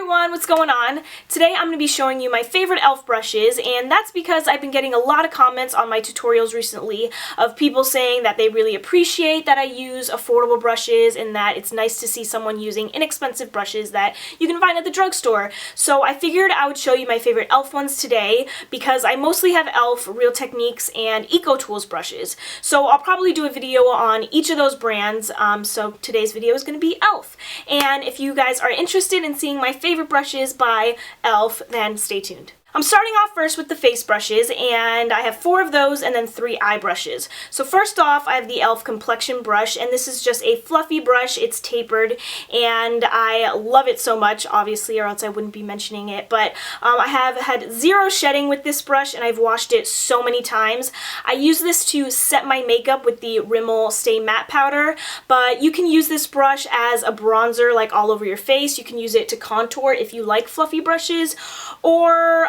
everyone, what's going on? Today I'm going to be showing you my favorite e.l.f. brushes, and that's because I've been getting a lot of comments on my tutorials recently of people saying that they really appreciate that I use affordable brushes and that it's nice to see someone using inexpensive brushes that you can find at the drugstore. So I figured I would show you my favorite e.l.f. ones today because I mostly have e.l.f. Real Techniques and Eco Tools brushes. So I'll probably do a video on each of those brands, so today's video is going to be e.l.f. And if you guys are interested in seeing my favorite brushes by e.l.f., then stay tuned. I'm starting off first with the face brushes, and I have 4 of those and then 3 eye brushes. So first off, I have the e.l.f. Complexion Brush, and this is just a fluffy brush. It's tapered, and I love it so much, obviously, or else I wouldn't be mentioning it. But I have had 0 shedding with this brush, and I've washed it so many times. I use this to set my makeup with the Rimmel Stay Matte Powder, but you can use this brush as a bronzer, like all over your face. You can use it to contour if you like fluffy brushes, or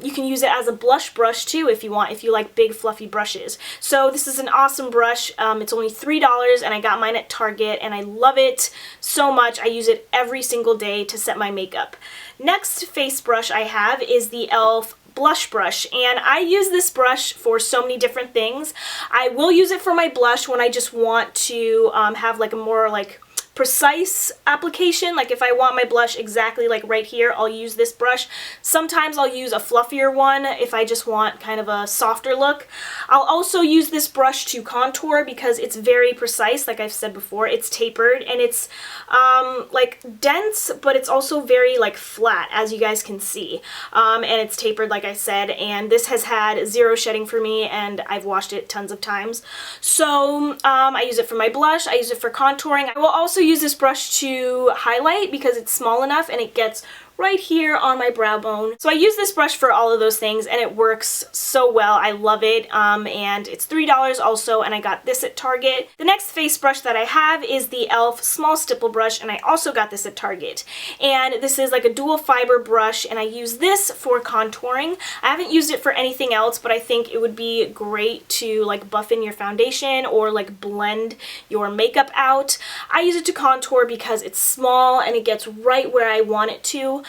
you can use it as a blush brush too if you want, if you like big fluffy brushes. So this is an awesome brush. It's only $3 and I got mine at Target and I love it so much. I use it every single day to set my makeup. Next face brush I have is the e.l.f. Blush brush, and I use this brush for so many different things. I will use it for my blush when I just want to have like a more like precise application. Like if I want my blush exactly like right here, I'll use this brush. Sometimes I'll use a fluffier one if I just want kind of a softer look. I'll also use this brush to contour because it's very precise. Like I've said before, it's tapered and it's like dense, but it's also very like flat, as you guys can see. And it's tapered, like I said, and this has had 0 shedding for me, and I've washed it tons of times. So I use it for my blush, I use it for contouring. I will also use this brush to highlight because it's small enough and it gets right here on my brow bone. So I use this brush for all of those things and it works so well. I love it, and it's $3 also, and I got this at Target. The next face brush that I have is the e.l.f. Smallstipple Brush, and I also got this at Target. And this is like a dual fiber brush, and I use this for contouring. I haven't used it for anything else, but I think it would be great to like buff in your foundation or like blend your makeup out. I use it to contour because it's small and it gets right where I want it to.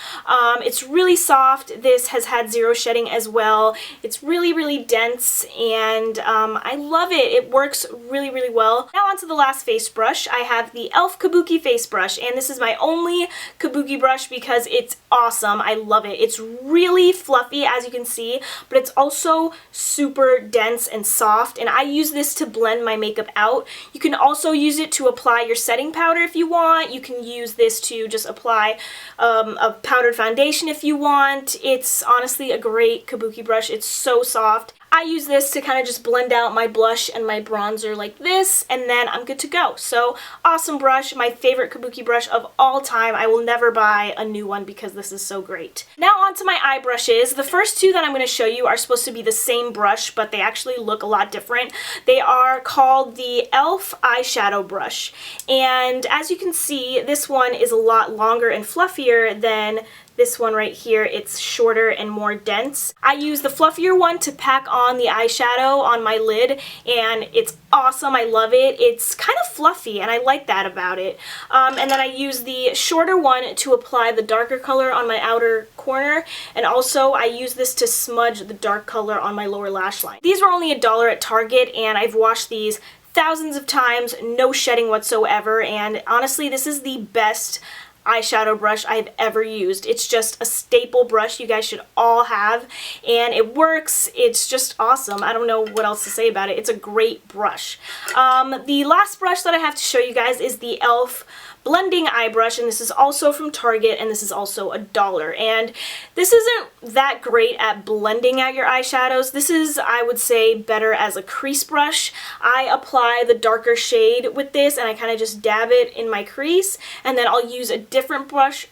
It's really soft. This has had 0 shedding as well. It's really, really dense, and I love it. It works really, really well. Now on to the last face brush. I have the e.l.f. Kabuki face brush, and this is my only Kabuki brush because it's awesome. I love it. It's really fluffy, as you can see, but it's also super dense and soft, and I use this to blend my makeup out. You can also use it to apply your setting powder if you want. You can use this to just apply a powdered foundation if you want. It's honestly a great Kabuki brush. It's so soft. I use this to kind of just blend out my blush and my bronzer like this, and then I'm good to go. So awesome brush, my favorite Kabuki brush of all time. I will never buy a new one because this is so great. Now on to my eye brushes. The first 2 that I'm going to show you are supposed to be the same brush, but they actually look a lot different. They are called the e.l.f. Eyeshadow Brush, and as you can see, this one is a lot longer and fluffier than this one right here. It's shorter and more dense. I use the fluffier one to pack on the eyeshadow on my lid, and it's awesome. I love it. It's kind of fluffy, and I like that about it. And then I use the shorter one to apply the darker color on my outer corner, and also I use this to smudge the dark color on my lower lash line. These were only $1 at Target, and I've washed these thousands of times, no shedding whatsoever, and honestly, this is the best eyeshadow brush I've ever used. It's just a staple brush you guys should all have, and it works. It's just awesome. I don't know what else to say about it. It's a great brush. The last brush that I have to show you guys is the e.l.f. Blending Eye Brush, and this is also from Target, and this is also $1. And this isn't that great at blending out your eyeshadows. This is, I would say, better as a crease brush. I apply the darker shade with this, and I kind of just dab it in my crease, and then I'll use a different brush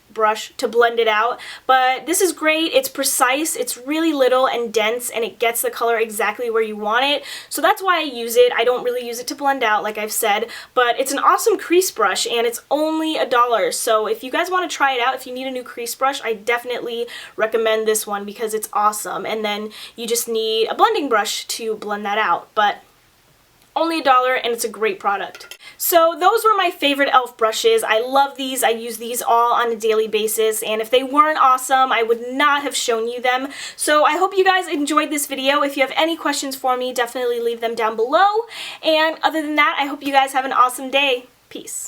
to blend it out. But this is great. It's precise, it's really little and dense, and it gets the color exactly where you want it. So that's why I use it. I don't really use it to blend out, like I've said, but it's an awesome crease brush, and it's only $1. So if you guys want to try it out, if you need a new crease brush, I definitely recommend this one because it's awesome. And then you just need a blending brush to blend that out. But only $1, and it's a great product. So those were my favorite e.l.f. brushes. I love these. I use these all on a daily basis, and if they weren't awesome, I would not have shown you them. So I hope you guys enjoyed this video. If you have any questions for me, definitely leave them down below. And other than that, I hope you guys have an awesome day. Peace.